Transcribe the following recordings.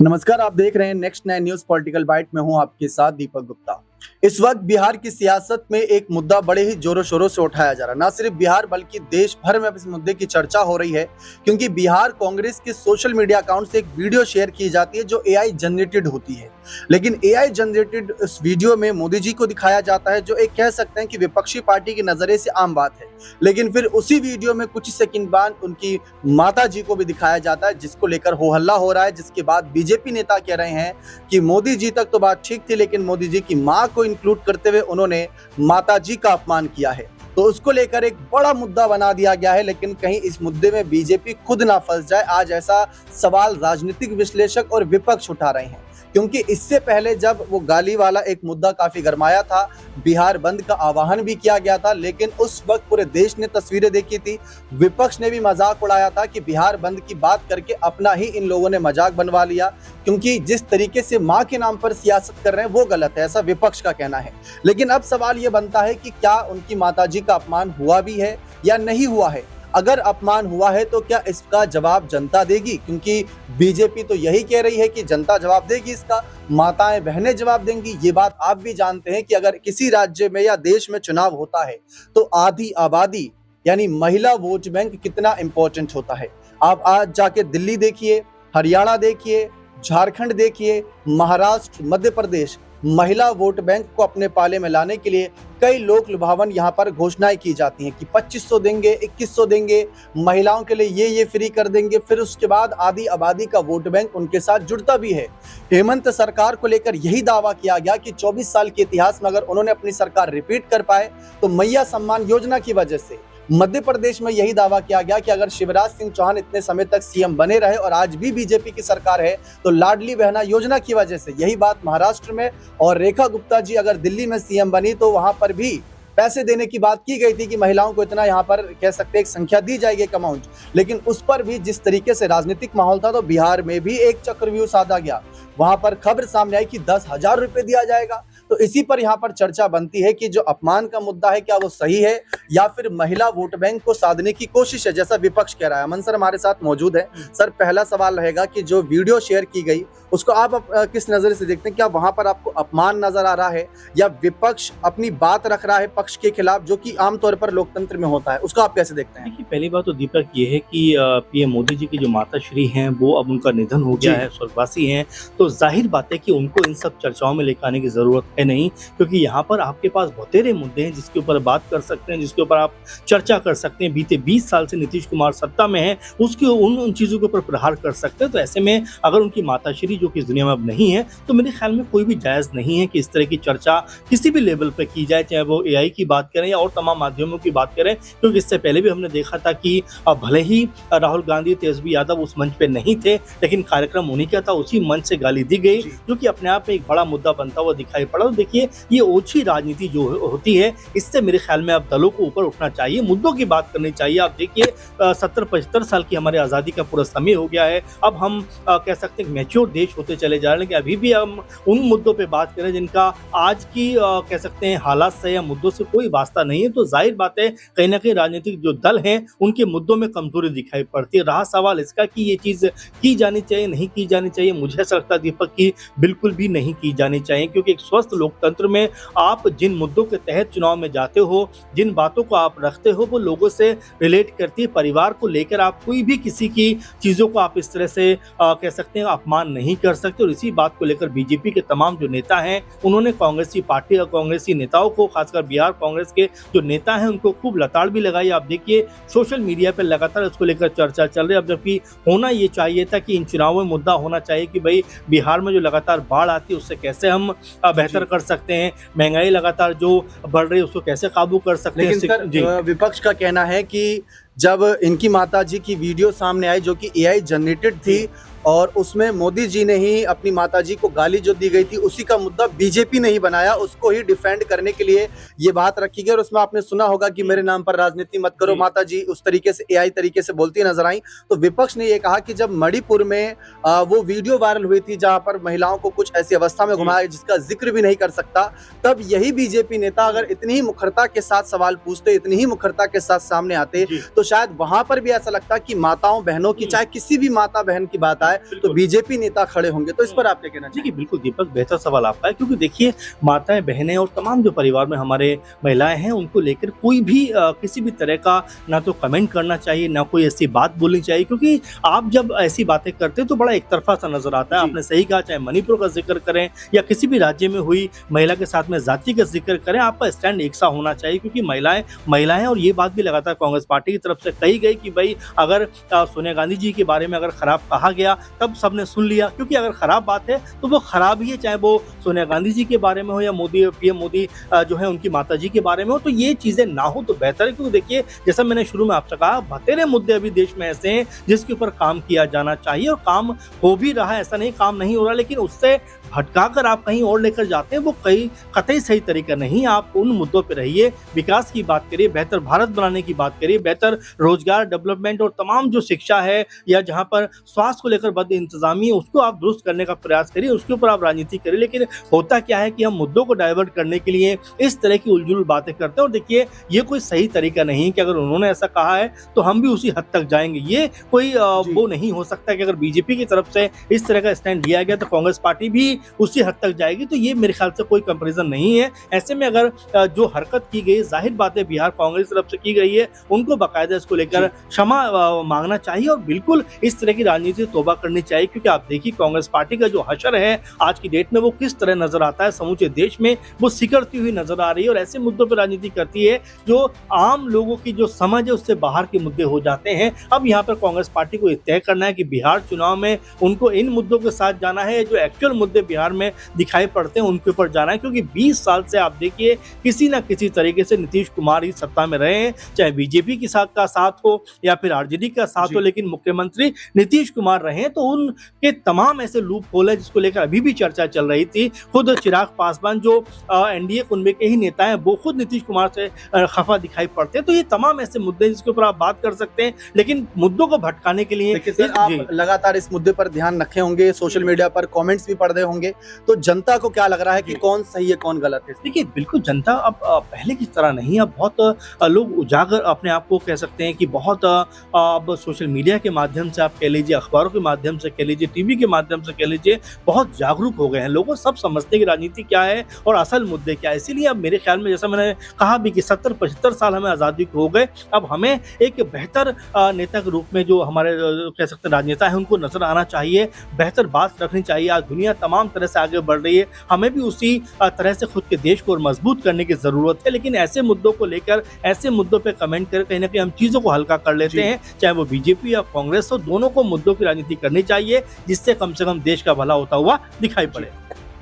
नमस्कार, आप देख रहे हैं नेक्स्ट 9 न्यूज पॉलिटिकल बाइट में हूं आपके साथ दीपक गुप्ता। इस वक्त बिहार की सियासत में एक मुद्दा बड़े ही जोरों शोरों से उठाया जा रहा है। ना सिर्फ बिहार बल्कि देश भर में अब इस मुद्दे की चर्चा हो रही है, क्योंकि बिहार कांग्रेस के सोशल मीडिया अकाउंट से एक वीडियो शेयर की जाती है जो एआई जनरेटेड होती है। लेकिन एआई जनरेटेड इस वीडियो में मोदी जी को दिखाया जाता है, जो एक कह सकते हैं कि विपक्षी पार्टी के नजरिए से आम बात है। लेकिन फिर उसी वीडियो में कुछ सेकंड बाद उनकी माता जी को भी दिखाया जाता है, जिसको लेकर हो हल्ला हो रहा है। जिसके बाद बीजेपी नेता कह रहे हैं कि मोदी जी तक तो बात ठीक थी, लेकिन मोदी जी की मां को इंक्लूड करते हुए उन्होंने माता जी का अपमान किया है। तो उसको लेकर एक बड़ा मुद्दा बना दिया गया है। लेकिन कहीं इस मुद्दे में बीजेपी खुद ना फंस जाए, आज ऐसा सवाल राजनीतिक विश्लेषक और विपक्ष उठा रहे हैं। क्योंकि इससे पहले जब वो गाली वाला एक मुद्दा काफी गरमाया था, बिहार बंद का आह्वान भी किया गया था, लेकिन उस वक्त पूरे देश ने तस्वीरें देखी थी। विपक्ष ने भी मजाक उड़ाया था कि बिहार बंद की बात करके अपना ही इन लोगों ने मजाक बनवा लिया, क्योंकि जिस तरीके से मां के नाम पर सियासत कर रहे हैं वो गलत है, ऐसा विपक्ष का कहना है। लेकिन अब सवाल ये बनता है कि क्या उनकी माताजी का अपमान हुआ भी है या नहीं हुआ है। अगर अपमान हुआ है तो क्या इसका जवाब जनता देगी, क्योंकि बीजेपी तो यही कह रही है कि जनता जवाब देगी, इसका माताएं बहनें जवाब देंगी। ये बात आप भी जानते हैं कि अगर किसी राज्य में या देश में चुनाव होता है तो आधी आबादी यानी महिला वोट बैंक कितना इंपॉर्टेंट होता है। आप आज जाके दिल्ली देखिए, हरियाणा देखिए, झारखंड देखिए, महाराष्ट्र, मध्य प्रदेश, महिला वोट बैंक को अपने पाले में लाने के लिए कई लोक लुभावन यहाँ पर घोषणाएं की जाती हैं कि 2500 देंगे, 2100 देंगे, महिलाओं के लिए ये फ्री कर देंगे। फिर उसके बाद आधी आबादी का वोट बैंक उनके साथ जुड़ता भी है। हेमंत सरकार को लेकर यही दावा किया गया कि 24 साल के इतिहास में अगर उन्होंने अपनी सरकार रिपीट कर पाए तो मैया सम्मान योजना की वजह से। मध्य प्रदेश में यही दावा किया गया कि अगर शिवराज सिंह चौहान इतने समय तक सीएम बने रहे और आज भी बीजेपी की सरकार है तो लाडली बहना योजना की वजह से। यही बात महाराष्ट्र में, और रेखा गुप्ता जी अगर दिल्ली में सीएम बनी तो वहां पर भी पैसे देने की बात की गई थी कि महिलाओं को इतना यहाँ पर कह सकते हैं एक संख्या दी जाएगी, एक अमाउंट। लेकिन उस पर भी जिस तरीके से राजनीतिक माहौल था, तो बिहार में भी एक चक्रव्यूह साधा गया। वहां पर खबर सामने आई कि 10,000 रुपए दिया जाएगा। तो इसी पर यहाँ पर चर्चा बनती है कि जो अपमान का मुद्दा है क्या वो सही है या फिर महिला वोट बैंक को साधने की कोशिश है, जैसा विपक्ष कह रहा है। अमन सर हमारे साथ मौजूद है। सर, पहला सवाल रहेगा कि जो वीडियो शेयर की गई उसको आप किस नजर से देखते हैं? क्या वहां पर आपको अपमान नजर आ रहा है या विपक्ष अपनी बात रख रहा है पक्ष के खिलाफ, जो कि आमतौर पर लोकतंत्र में होता है? उसको आप कैसे देखते हैं? देखिए, पहली बात तो दीपक ये है कि पीएम मोदी जी की जो माता श्री हैं वो अब उनका निधन हो गया है, स्वर्गवासी हैं। तो जाहिर बात है कि उनको इन सब चर्चाओं में लेकर आने की जरूरत है नहीं, क्योंकि यहाँ पर आपके पास बहुतेरे मुद्दे हैं जिसके ऊपर बात कर सकते हैं, जिसके ऊपर आप चर्चा कर सकते हैं। बीते 20 साल से नीतीश कुमार सत्ता में है, उसके उन चीजों के ऊपर प्रहार कर सकते हैं। तो ऐसे में अगर उनकी माता श्री जो कि इस दुनिया में अब नहीं है, तो मेरे ख्याल में कोई भी जायज नहीं है कि इस तरह की चर्चा किसी भी लेवल पर की जाए, चाहे वो एआई की बात करें या और तमाम माध्यमों की बात करें। क्योंकि इससे पहले भी हमने देखा था कि भले ही राहुल गांधी, तेजस्वी यादव उस मंच पे नहीं थे, लेकिन कार्यक्रम उन्हीं का था, उसी मंच से गाली दी गई, जो कि अपने आप में एक बड़ा मुद्दा बनता हुआ दिखाई पड़ा। तो देखिए, ये ओछी राजनीति जो होती है, इससे मेरे ख्याल में अब दलों को ऊपर उठना चाहिए, मुद्दों की बात करनी चाहिए। आप देखिए, 70-75 साल की हमारी आज़ादी का पूरा समय हो गया है। अब हम कह सकते हैं मैच्योर देश होते चले जा रहे हैं, लेकिन अभी भी हम उन मुद्दों पे बात करें जिनका आज की कह सकते हैं हालात से या मुद्दों से कोई वास्ता नहीं है। तो जाहिर बात है कहीं ना कहीं राजनीतिक जो दल हैं उनके मुद्दों में कमजोरी दिखाई पड़ती है। रहा सवाल इसका कि ये चीज़ की जानी चाहिए, नहीं की जानी चाहिए, मुझे ऐसा लगता है दीपक की बिल्कुल भी नहीं की जानी चाहिए। क्योंकि एक स्वस्थ लोकतंत्र में आप जिन मुद्दों के तहत चुनाव में जाते हो, जिन बातों को आप रखते हो, वो लोगों से रिलेट करती है। परिवार को लेकर आप कोई भी किसी की चीज़ों को आप इस तरह से कह सकते हैं अपमान नहीं कर सकते। और इसी बात को लेकर बीजेपी के तमाम जो नेता हैं उन्होंने कांग्रेसी पार्टी और कांग्रेसी नेताओं को, खासकर बिहार कांग्रेस के जो नेता हैं उनको खूब लताड़ भी लगाई। आप देखिए, सोशल मीडिया पर लगातार इसको लेकर चर्चा चल रही है। अब जबकि होना ये चाहिए था कि इन चुनावों में मुद्दा होना चाहिए कि भाई बिहार में जो लगातार बाढ़ आती है उससे कैसे हम बेहतर कर सकते हैं, महंगाई लगातार जो बढ़ रही है उसको कैसे काबू कर सकते हैं। सर, विपक्ष का कहना है कि जब इनकी माताजी की वीडियो सामने आई जो कि एआई जनरेटेड थी और उसमें मोदी जी ने ही अपनी माताजी को गाली जो दी गई थी उसी का मुद्दा बीजेपी ने ही बनाया, उसको ही डिफेंड करने के लिए ये बात रखी गई। और उसमें आपने सुना होगा कि मेरे नाम पर राजनीति मत करो, माताजी उस तरीके से एआई तरीके से बोलती नजर आई। तो विपक्ष ने ये कहा कि जब मणिपुर में वो वीडियो वायरल हुई थी जहां पर महिलाओं को कुछ ऐसी अवस्था में घुमाया जिसका जिक्र भी नहीं कर सकता, तब यही बीजेपी नेता अगर इतनी ही मुखरता के साथ सवाल पूछते, इतनी ही मुखरता के साथ सामने आते, तो शायद वहां पर भी ऐसा लगता है कि माताओं बहनों की, चाहे किसी भी माता बहन की बात आए तो बीजेपी नेता खड़े होंगे। तो इस पर आप क्या कहना चाहिए? देखिए बिल्कुल दीपक, बेहतर सवाल आपका है, क्योंकि देखिए माताएं बहनें और तमाम जो परिवार में हमारे महिलाएं हैं उनको लेकर कोई भी किसी भी तरह का ना तो कमेंट करना चाहिए, ना कोई ऐसी बात बोलनी चाहिए, क्योंकि आप जब ऐसी बातें करते हैं तो बड़ा एक तरफा सा नजर आता है। आपने सही कहा, चाहे मणिपुर का जिक्र करें या किसी भी राज्य में हुई महिला के साथ में जाति का जिक्र करें, आपका स्टैंड एक सा होना चाहिए, क्योंकि महिलाएं और ये बात भी लगातार कांग्रेस पार्टी की तरफ से कही गई कि भाई अगर सोनिया गांधी जी के बारे में अगर खराब कहा गया तब सबने सुन लिया, क्योंकि अगर खराब बात है तो वो खराब ही है, चाहे वो सोनिया गांधी जी के बारे में हो या पीएम मोदी जो है उनकी माता जी के बारे में हो। तो ये चीजें ना हो तो बेहतर है, क्योंकि देखिए जैसा मैंने शुरू में आपसे कहा, बतेरे मुद्दे अभी देश में ऐसे हैं जिसके ऊपर काम किया जाना चाहिए और काम हो भी रहा है, ऐसा नहीं काम नहीं हो रहा, लेकिन उससे भटकाकर आप कहीं और लेकर जाते हैं, वो कहीं कतई सही तरीका नहीं। आप उन मुद्दों पर रहिए, विकास की बात करिए, बेहतर भारत बनाने की बात करिए, बेहतर रोजगार डेवलपमेंट और तमाम जो शिक्षा है या जहां पर स्वास्थ्य को लेकर बद इंतजामी है उसको आप दुरुस्त करने का प्रयास करिए, उसके ऊपर आप राजनीति करिए। लेकिन होता क्या है कि हम मुद्दों को डाइवर्ट करने के लिए इस तरह की उलझुल बातें करते हैं, और देखिए ये कोई सही तरीका नहीं है कि अगर उन्होंने ऐसा कहा है तो हम भी उसी हद तक जाएंगे। ये कोई वो नहीं हो सकता कि अगर बीजेपी की तरफ से इस तरह का स्टैंड लिया गया तो कांग्रेस पार्टी भी उसी हद तक जाएगी, तो ये मेरे ख्याल से कोई कंपैरिजन नहीं है। ऐसे में अगर जो हरकत की गई, जाहिर बात है बिहार कांग्रेस तरफ से की गई है, उनको बाकायदा इसको लेकर क्षमा मांगना चाहिए और बिल्कुल इस तरह की राजनीति तौबा करनी चाहिए, क्योंकि आप देखिए कांग्रेस पार्टी का जो हशर है आज की डेट में वो किस तरह नजर आता है, समूचे देश में वो सिकड़ती हुई नजर आ रही है और ऐसे मुद्दों पर राजनीति करती है जो आम लोगों की जो समझ है उससे बाहर के मुद्दे हो जाते हैं। अब यहाँ पर कांग्रेस पार्टी को तय करना है कि बिहार चुनाव में उनको इन मुद्दों के साथ जाना है, जो एक्चुअल मुद्दे बिहार में दिखाई पड़ते हैं उनके ऊपर जाना है, क्योंकि 20 साल से आप देखिए किसी ना किसी तरीके से नीतीश कुमार ही सत्ता में रहे हैं, चाहे बीजेपी के साथ का साथ हो या फिर आरजेडी का साथ हो, लेकिन मुख्यमंत्री नीतीश कुमार रहे तो उनके तमाम ऐसे लूप होल है जिसको लेकर अभी भी चर्चा चल रही थी। खुद चिराग पासवान जो एनडीए कुनबे के ही नेता हैं वो खुद नीतीश कुमार से खफा दिखाई पड़ते हैं। तो ये तमाम ऐसे मुद्दे जिसके ऊपर आप बात कर सकते हैं, लेकिन मुद्दों को भटकाने के लिए आप लगातार इस मुद्दे पर ध्यान रखे होंगे, सोशल मीडिया पर कमेंट्स भी पढ़ रहे होंगे, तो जनता को क्या लग रहा है कि कौन सही है कौन गलत है? देखिए बिल्कुल जनता अब पहले की तरह नहीं, अब बहुत लोग उजागर अपने आप को कह सकते हैं कि बहुत अब सोशल मीडिया के माध्यम से आप कह लीजिए, अखबारों के माध्यम से कह लीजिए, टीवी के माध्यम से कह लीजिए, बहुत जागरूक हो गए हैं। लोगों सब समझते हैं कि राजनीति क्या है और असल मुद्दे क्या है। इसीलिए अब मेरे ख्याल में जैसा मैंने कहा भी कि 70-75 साल हमें आज़ादी को हो गए, अब हमें एक बेहतर नेता के रूप में जो हमारे कह सकते हैं राजनेता है उनको नजर आना चाहिए, बेहतर बात रखनी चाहिए। आज दुनिया तमाम तरह से आगे बढ़ रही है, हमें भी उसी तरह से खुद के देश को और मजबूत करने की जरूरत है। लेकिन ऐसे मुद्दों को लेकर, ऐसे मुद्दों पर कमेंट कर कहीं ना कहीं हम चीजों को हल्का कर लेते हैं, चाहे वो बीजेपी या कांग्रेस हो, दोनों को मुद्दों की राजनीति करनी चाहिए जिससे कम से कम देश का भला होता हुआ दिखाई पड़े।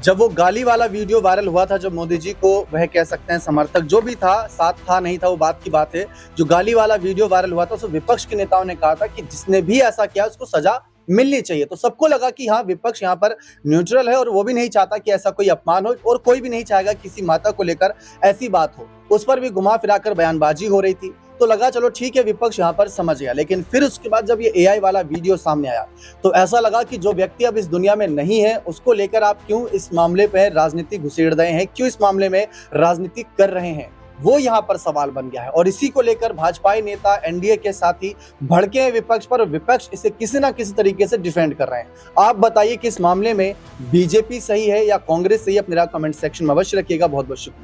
जब वो गाली वाला वीडियो वायरल हुआ था, जब मोदी जी को वह कह सकते हैं समर्थक जो भी था, साथ था नहीं था वो बात की बात है, जो गाली वाला वीडियो वायरल हुआ था तो विपक्ष के नेताओं ने कहा था कि जिसने भी ऐसा किया उसको सजा मिलनी चाहिए। तो सबको लगा कि हाँ विपक्ष यहाँ पर न्यूट्रल है और वो भी नहीं चाहता कि ऐसा कोई अपमान हो और कोई भी नहीं चाहेगा किसी माता को लेकर ऐसी बात हो। उस पर भी घुमा फिराकर बयानबाजी हो रही थी, तो लगा चलो ठीक है विपक्ष यहाँ पर समझ गया। लेकिन फिर उसके बाद जब ये एआई वाला वीडियो सामने आया तो ऐसा लगा कि जो व्यक्ति अब इस दुनिया में नहीं है उसको लेकर आप क्यों इस मामले पर राजनीति घुसेड़ रहे हैं, क्यों इस मामले में राजनीति कर रहे हैं, वो यहाँ पर सवाल बन गया है। और इसी को लेकर भाजपाई नेता एनडीए के साथी भड़के हैं विपक्ष पर, और विपक्ष इसे किसी ना किसी तरीके से डिफेंड कर रहे हैं। आप बताइए कि इस मामले में बीजेपी सही है या कांग्रेस सही है? अपने कमेंट सेक्शन में अवश्य रखिएगा। बहुत बहुत शुक्रिया।